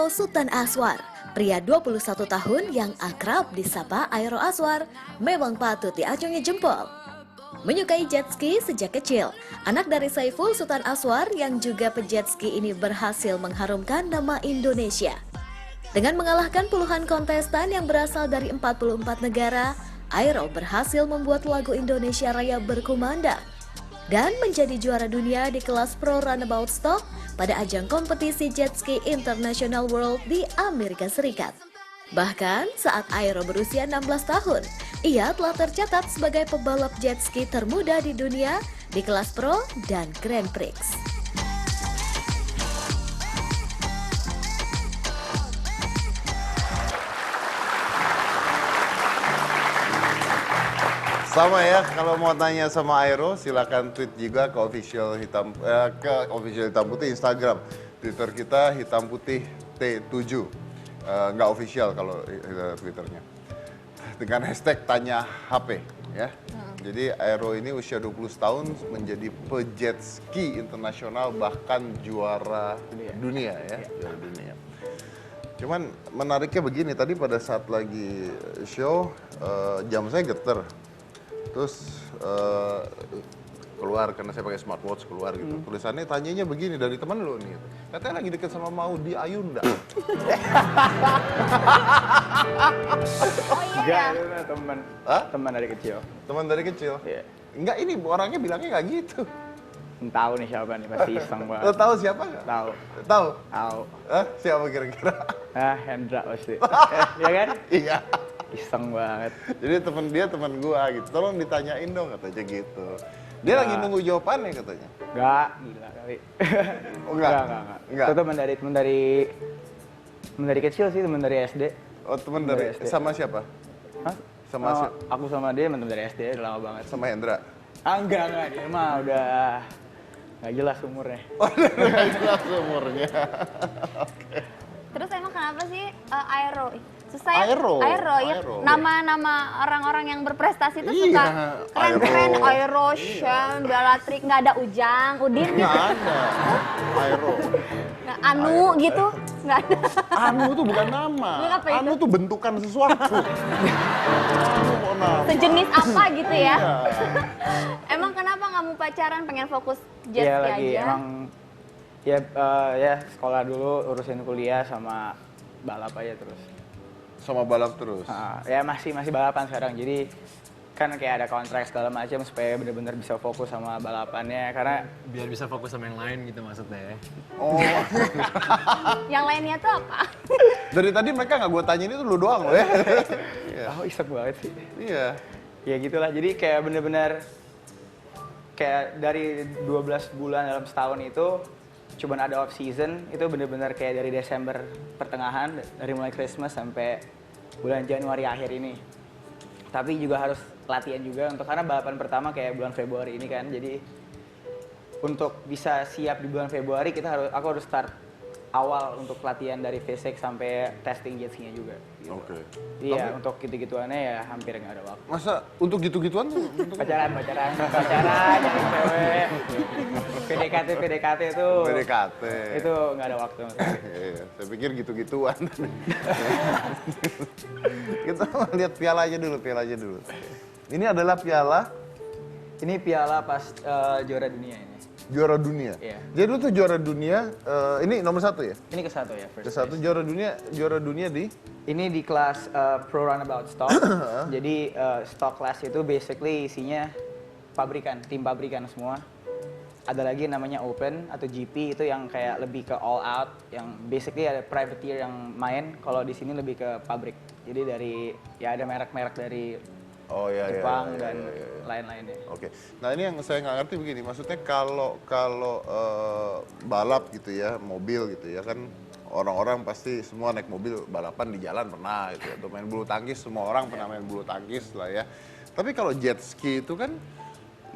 Saiful Sultan Aswar, pria 21 tahun yang akrab disapa Aero Aswar, memang patut diacungi jempol. Menyukai jet ski sejak kecil, anak dari Saiful Sultan Aswar yang juga pejet ski ini berhasil mengharumkan nama Indonesia. Dengan mengalahkan puluhan kontestan yang berasal dari 44 negara, Aero berhasil membuat lagu Indonesia Raya berkumandang dan menjadi juara dunia di kelas Pro Runabout Stock pada ajang kompetisi jet ski International World di Amerika Serikat. Bahkan saat Aero berusia 16 tahun, ia telah tercatat sebagai pebalap jet ski termuda di dunia di kelas Pro dan Grand Prix. Sama ya, kalau mau tanya sama Aero, silakan tweet juga ke official hitam putih Instagram. Twitter kita hitam putih T7, nggak official kalau Twitternya. Dengan hashtag tanya HP ya. Jadi Aero ini usia 20 tahun menjadi pejet ski internasional bahkan juara dunia ya, juara dunia. Cuman menariknya begini, tadi pada saat lagi show jam saya geter. Terus keluar karena saya pakai smartwatch keluar gitu. Tulisannya tanyanya begini dari teman lo nih. Katanya lagi deket sama Maudy Ayunda. Oh iya. Enggak, itu teman. Hah? Teman dari kecil. Teman dari kecil? Iya. Enggak, ini orangnya bilangnya nggak gitu. Tahu nih siapa nih, pasti iseng banget. Lo tahu siapa nggak? Tahu. Tahu? Tahu. Siapa kira-kira? Hendra pasti. Iya kan? Iya. Iseng banget. Jadi teman gua gitu. Tolong ditanyain dong katanya gitu. Dia lagi nunggu jawabannya katanya. Enggak, gila kali. Oh, enggak? Enggak. Itu teman dari kecil sih, teman dari SD. Oh, teman dari SD. sama siapa? Hah? Sama siapa? Aku sama dia teman dari SD, udah lama banget. Sama Hendra. Enggak, dia mah udah nggak jelas umurnya. Oh, nggak jelas umurnya. Terus emang kenapa sih Aero? Susah ya? Aero, ya. Aero. Nama-nama orang-orang yang berprestasi itu Iya, suka keren-keren. Aero. Aero, Shem, Bellatrix, nggak ada Ujang, Udin Nggak gitu. ada. Aero. Nah, Anu gitu, nggak ada. Anu tuh bukan nama. Ini apa itu? Anu tuh bentukan sesuatu. Anu kok nama. Sejenis apa gitu ya? Iya. Emang kenapa nggak mau pacaran, pengen fokus jet Iya ski lagi, aja? emang ya sekolah dulu, urusin kuliah sama balap aja terus. Sama balap terus. Ya masih balapan sekarang, jadi kan kayak ada kontrak segala macam supaya benar-benar bisa fokus sama balapannya karena Biar bisa fokus sama yang lain gitu maksudnya. Oh. Yang lainnya tuh apa? Dari tadi mereka nggak gue tanyain itu lu doang loh ya. Iya. oh iseng banget sih. Iya. Ya gitulah, jadi kayak bener-bener kayak dari 12 bulan dalam setahun itu cuman ada off season, itu bener-bener kayak dari Desember pertengahan, dari mulai Christmas sampai bulan Januari akhir ini. Tapi juga harus latihan juga karena balapan pertama kayak bulan Februari ini kan, jadi untuk bisa siap di bulan Februari aku harus start awal untuk latihan dari fisik sampai testing jet ski-nya juga. Gitu. Oke. Iya, untuk gitu-gituannya ya hampir nggak ada waktu. Masa untuk gitu-gituan tuh? Pacaran, nyari cewek, PDKT itu. PDKT. Itu nggak ada waktu. Iya, saya pikir gitu-gituan. Kita lihat piala aja dulu. Ini adalah piala Ini piala pas juara dunia ini. juara dunia. Iya. Jadi lu tuh juara dunia, ini nomor 1 ya? Ini ke satu ya, first Ke 1 place. juara dunia di? Ini di kelas Pro Runabout Stock. Jadi stock class itu basically isinya tim pabrikan semua. Ada lagi namanya Open atau GP, itu yang kayak lebih ke all out, yang basically ada privateer yang main. Kalau di sini lebih ke pabrik. Jadi ada merek-merek dari Oh iya, Jepang iya, dan iya. lain-lainnya. Oke. Nah ini yang saya nggak ngerti begini, maksudnya kalau balap gitu ya, mobil gitu ya kan, orang-orang pasti semua naik mobil balapan di jalan pernah gitu. Atau main bulu tangkis, semua orang pernah main bulu tangkis lah ya. Tapi kalau jet ski itu kan,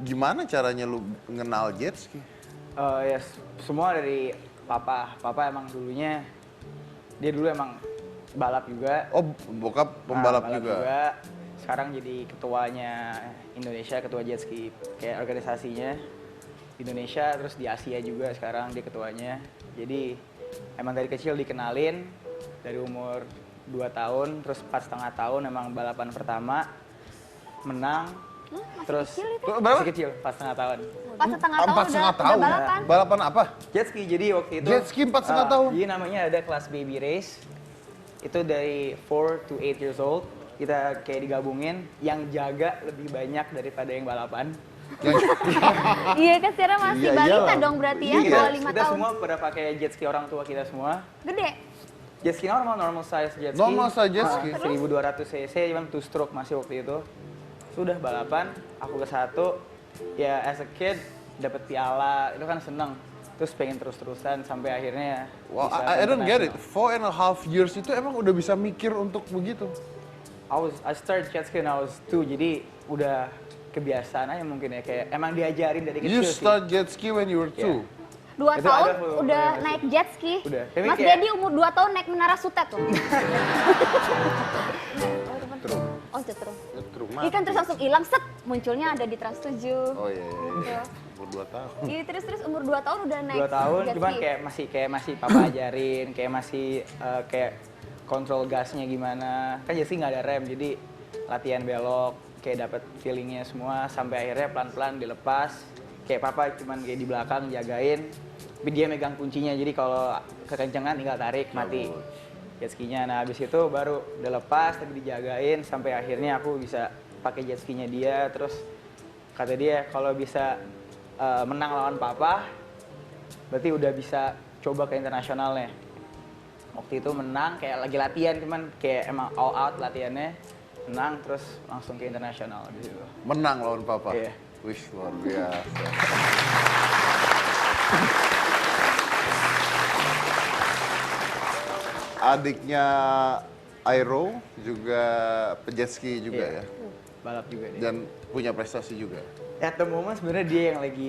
gimana caranya lu ngenal jet ski? Ya semua dari papa. Papa emang dulunya, dia dulu emang balap juga. Oh, bokap pembalap balap juga. Sekarang jadi ketuanya Indonesia, ketua jet ski kayak organisasinya Indonesia, terus di Asia juga sekarang dia ketuanya. Jadi emang dari kecil dikenalin, dari umur 2 tahun, terus 4,5 tahun emang balapan pertama, menang, terus kecil itu. Berapa? masih kecil, 4,5 tahun. 4,5 tahun udah balapan. Balapan apa? Jet ski, jadi waktu itu Jet ski 4,5 tahun? Jadi namanya ada kelas baby race. Itu dari 4 to 8 years old. Kita kayak digabungin, yang jaga lebih banyak daripada yang balapan. Iya kan sekarang masih Iya, balita iyalah. dong berarti ya, Iya. bawah 5 Kita tahun. semua pada pakai jet ski orang tua kita semua. Gede. Jet ski normal size jet ski. Normal size jet ski. 1200 cc, cuman 2 stroke masih waktu itu. Sudah balapan, aku ke satu. Ya as a kid dapat piala, itu kan seneng. Terus pengen terus-terusan sampai akhirnya Wow, bisa I don't get it. international. 4.5 years itu emang udah bisa mikir untuk begitu? I started jet ski when I was 2, jadi udah kebiasaan aja mungkin ya, kayak emang diajarin dari kecil You sih. start jet ski when you were 2? 2 Itu tahun ada full udah variasi. naik jet ski. Udah. Tapi Mas kayak- Dedi umur 2 tahun naik menara Sutet tuh. True. Oh, Cetrum. True. Iya kan terus langsung hilang, set, munculnya ada di Trans 7. Oh iya, iya. Gitu. Umur 2 tahun. Iya terus umur 2 tahun udah naik 2 tahun, jet cuman ski. kayak masih papa ajarin, kayak masih kayak kontrol gasnya gimana. Kan jet ski nggak ada rem, jadi latihan belok, kayak dapet feelingnya semua, sampai akhirnya pelan-pelan dilepas. Kayak papa cuman kayak di belakang jagain, tapi dia megang kuncinya, jadi kalau kekencengan tinggal tarik, mati jet skinya. Nah habis itu baru udah lepas, tapi dijagain, sampai akhirnya aku bisa pakai jet skinya dia. Terus kata dia kalau bisa menang lawan papa, berarti udah bisa coba ke internasionalnya. Waktu itu menang, kayak lagi latihan, cuman kayak emang all out latihannya, menang terus langsung ke internasional di situ. Menang lawan papa? Iya. Wih, luar biasa. Adiknya Aero juga pejet ski juga Iya. Balap juga ya? dia. Dan punya prestasi juga? At the moment sebenarnya dia yang lagi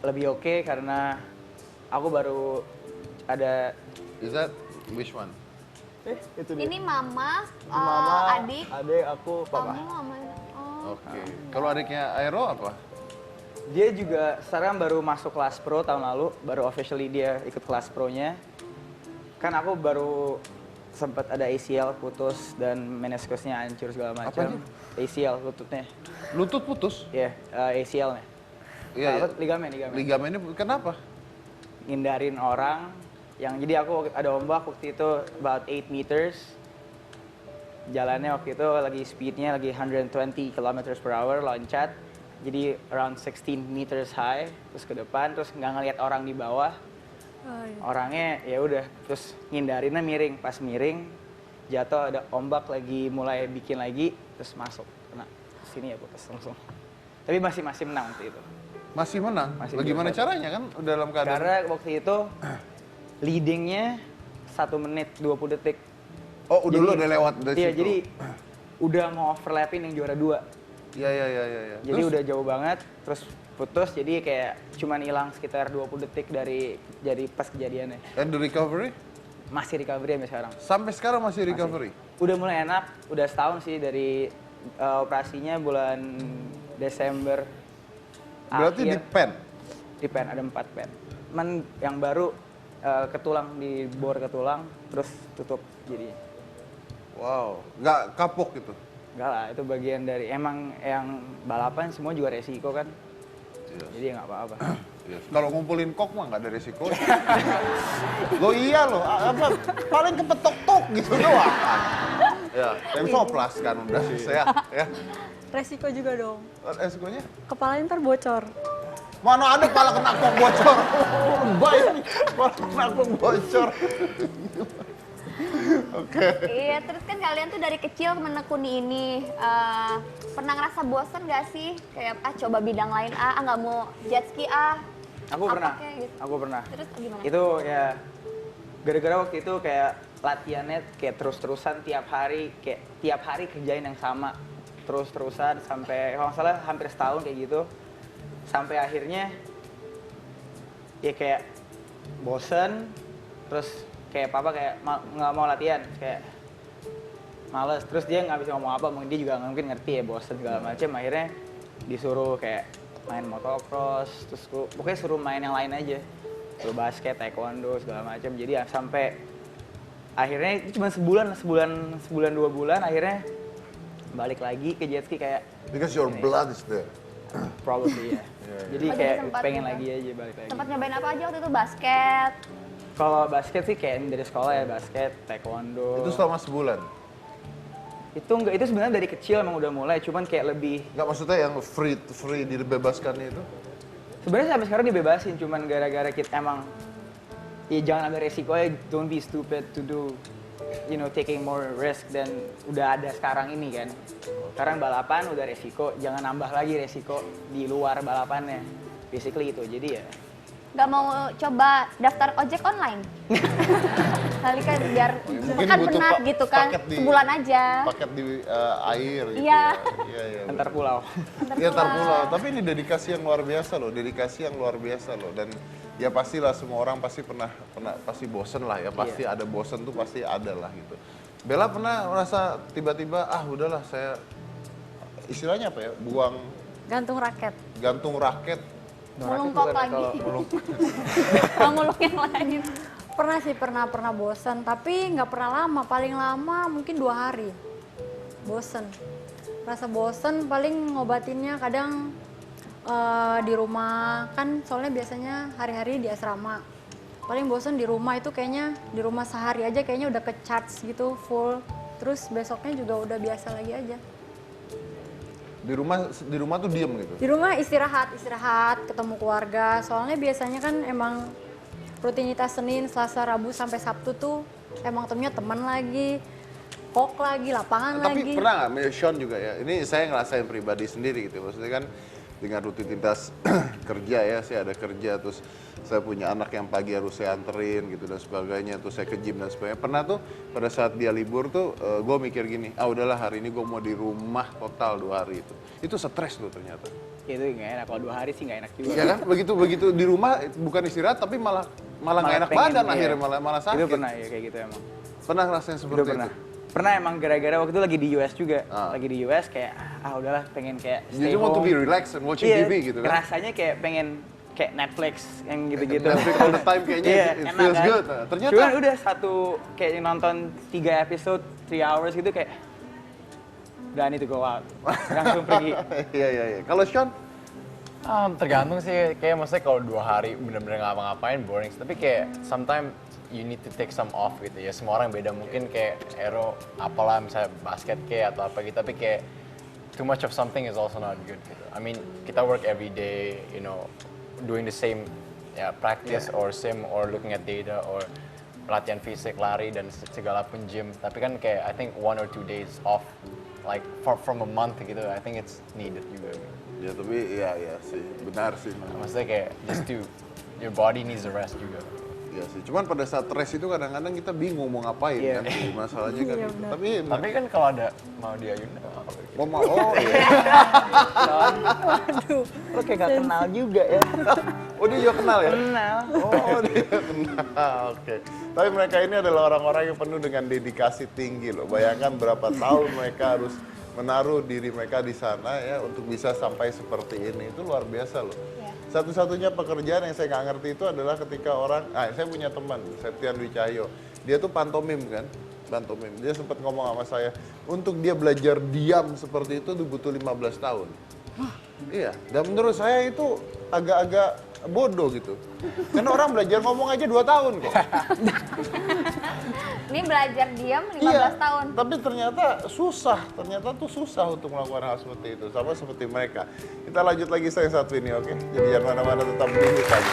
lebih oke, karena aku baru ada Is that which one? itu Ini mama, Mama, adik, adik, aku, papa. kamu mama. Oh. Oke. Kalau adiknya Aero apa? Dia juga sekarang baru masuk kelas pro tahun lalu, baru officially dia ikut kelas pro-nya. Kan aku baru sempat ada ACL putus dan meniskusnya hancur segala macam. ACL lututnya. Lutut putus? Ya, ACL-nya. Iya, iya. Ligamen. Ligamennya kenapa? Ngindarin orang yang, jadi aku ada ombak waktu itu about 8 meters. Jalannya waktu itu lagi speednya lagi 120 km/h loncat. Jadi around 16 meters high, terus ke depan, terus nggak ngelihat orang di bawah. Orangnya ya udah, terus ngindarinnya miring. Pas miring, jatuh, ada ombak lagi mulai bikin lagi, terus masuk kena sini ya putus langsung. Tapi masih menang waktu itu. Masih menang? Masih Bagaimana juara. caranya kan dalam keadaan? Karena waktu itu leadingnya 1 menit 20 detik. Oh, dulu Jadi- udah lewat dari Iya, situ? jadi udah mau overlapping yang juara 2. Iya. Jadi udah jauh banget, terus putus, jadi kayak cuman hilang sekitar 20 detik dari pas kejadiannya. And the recovery? Masih recovery sampai sekarang. Sampai sekarang masih recovery? Udah mulai enak, udah setahun sih dari operasinya bulan Desember. Berarti di akhir. pen? Di pen, ada 4 pen. Cuman yang baru ketulang, dibor ke tulang, terus tutup jadinya. Wow, nggak kapok gitu? Enggak lah, itu bagian dari, emang yang balapan semua juga resiko kan. Iya. Jadi ya nggak apa-apa. Yes. Kalau ngumpulin kok mah nggak ada resiko. Lo iya lo, apa paling kepetok-tok gitu doang. Ya, Temsoplas kan udah selesai ya. Resiko juga dong. Resikonya? Kepalanya ntar bocor. Mana ada pala kena kok bocor? Baik nih, pala kena kok bocor. Oke. Iya, terus kan kalian tuh dari kecil menekuni ini. Pernah ngerasa bosen gak sih? Kayak, coba bidang lain, nggak mau jet ski, Aku Apa pernah, kayak gitu? aku pernah. Terus gimana? Itu ya, gara-gara waktu itu kayak latihannya kayak terus-terusan tiap hari kerjain yang sama. Terus-terusan sampai, kalau nggak salah hampir setahun kayak gitu. Sampai akhirnya, ya kayak bosen, terus kayak papa kayak nggak mau latihan, kayak males. Terus dia nggak bisa ngomong apa, mungkin dia juga nggak mungkin ngerti ya, bosen segala macem. Akhirnya disuruh kayak main motocross, terus pokoknya suruh main yang lain aja, suruh basket, taekwondo segala macam. Jadi ya sampai akhirnya itu cuma sebulan 2 bulan, akhirnya balik lagi ke jet ski kayak Because your blood is there. probably ya. Jadi Oh, jadi kayak sempat pengen gitu. lagi aja balik lagi. Sempat nyobain apa aja waktu itu? Basket. Kalau basket sih kayak dari sekolah ya, basket, taekwondo. Itu selama sebulan. Itu enggak, itu sebenarnya dari kecil emang udah mulai, cuman kayak lebih Nggak maksudnya yang free dibebaskannya itu? sebenarnya sampai sekarang dibebasin, cuman gara-gara kita emang ya jangan ambil resiko ya, don't be stupid to do taking more risk dan udah ada sekarang ini kan. Sekarang balapan udah resiko, jangan nambah lagi resiko di luar balapannya. Basically itu, jadi ya Gak mau coba daftar ojek online? Kali kan biar Mungkin kan butuh penat gitu kan, sebulan aja. Paket di air gitu. Iya. Iya. antar pulau. Iya, tar pulau. Tapi ini dedikasi yang luar biasa loh, Dan ya pastilah semua orang pasti pernah pasti bosen lah ya, pasti ada bosen tuh pasti ada lah gitu. Bella pernah merasa tiba-tiba udahlah saya istilahnya apa ya, Gantung raket. gantung raket. Melungkok lagi. Nguluk yang lain. Pernah sih, pernah bosen. Tapi nggak pernah lama, paling lama mungkin 2 hari. Bosen. Rasa bosen paling ngobatinnya kadang di rumah. Kan soalnya biasanya hari-hari di asrama. Paling bosen di rumah itu kayaknya, di rumah sehari aja kayaknya udah ke-charge gitu, full. Terus besoknya juga udah biasa lagi aja. Di rumah tuh diem gitu. Di rumah istirahat, ketemu keluarga. Soalnya biasanya kan emang rutinitas Senin, Selasa, Rabu sampai Sabtu tuh emang temennya teman lagi, kok lagi, lapangan Tapi lagi. pernah nggak, Sean juga ya, ini saya ngerasain pribadi sendiri gitu, maksudnya kan dengan rutinitas kerja ya, saya ada kerja, terus saya punya anak yang pagi harus saya anterin gitu dan sebagainya, terus saya ke gym dan sebagainya. Pernah tuh pada saat dia libur tuh, gue mikir gini, udahlah hari ini gue mau di rumah total 2 hari itu stres loh ternyata. Itu nggak enak, kalau 2 hari sih nggak enak juga. Iya kan, begitu di rumah bukan istirahat tapi malah nggak enak pengen, badan iya. akhirnya malah sakit. Itu pernah ya kayak gitu emang. Pernah ngerasain seperti Udah pernah. itu? Pernah emang gara-gara waktu itu lagi di US juga. Ah. Lagi di US kayak udahlah pengen kayak You stay just want to home. be relaxed and watching Iya, TV gitu kan? rasanya kayak pengen kayak Netflix yang gitu-gitu. Netflix all the time kayaknya Iya, it enak feels kan? good. Ternyata Cuman udah kayak nonton 3 episode, 3 hours gitu kayak udah need to go out. Langsung pergi. Iya. Kalau Sean, Tergantung sih, kayak maksudnya kalau 2 hari bener-bener nggak ngapa-ngapain boring. Tapi kayak sometimes you need to take some off gitu ya. Semua orang beda, mungkin kayak Aero apalah misalnya basket kayak atau apa gitu. Tapi kayak too much of something is also not good gitu. I mean kita work every day, doing the same practice or sim or looking at data or latihan fisik, lari dan segala pun gym. Tapi kan kayak I think 1 or 2 days off like from a month gitu. I think it's needed juga. ya tapi iya sih, benar sih. Maksudnya kayak just to your body needs a rest juga. Iya sih, cuman pada saat stres itu kadang-kadang kita bingung mau ngapain Iya. kan, masalahnya kan. Iya, gitu. benar. Tapi kan kalau ada mau dia oh iya. Lo kayak gak kenal juga ya. Oh dia juga kenal ya? Kenal. Oh dia kenal, oke. Tapi mereka ini adalah orang-orang yang penuh dengan dedikasi tinggi loh. Bayangkan berapa tahun mereka harus menaruh diri mereka di sana ya untuk bisa sampai seperti ini. Itu luar biasa loh. Satu-satunya pekerjaan yang saya nggak ngerti itu adalah ketika orang, saya punya teman, Septian Dwi Cahyo. Dia tuh pantomim kan, pantomim. Dia sempat ngomong sama saya, untuk dia belajar diam seperti itu butuh 15 tahun. Iya, dan menurut saya itu agak-agak bodoh gitu. Karena orang belajar ngomong aja 2 tahun kok. Ini belajar diam 15 Iya, tahun. tapi ternyata susah untuk melakukan hal seperti itu, sama seperti mereka. Kita lanjut lagi yang satu ini, oke? Jadi jangan mana-mana, tetap di Hit Up.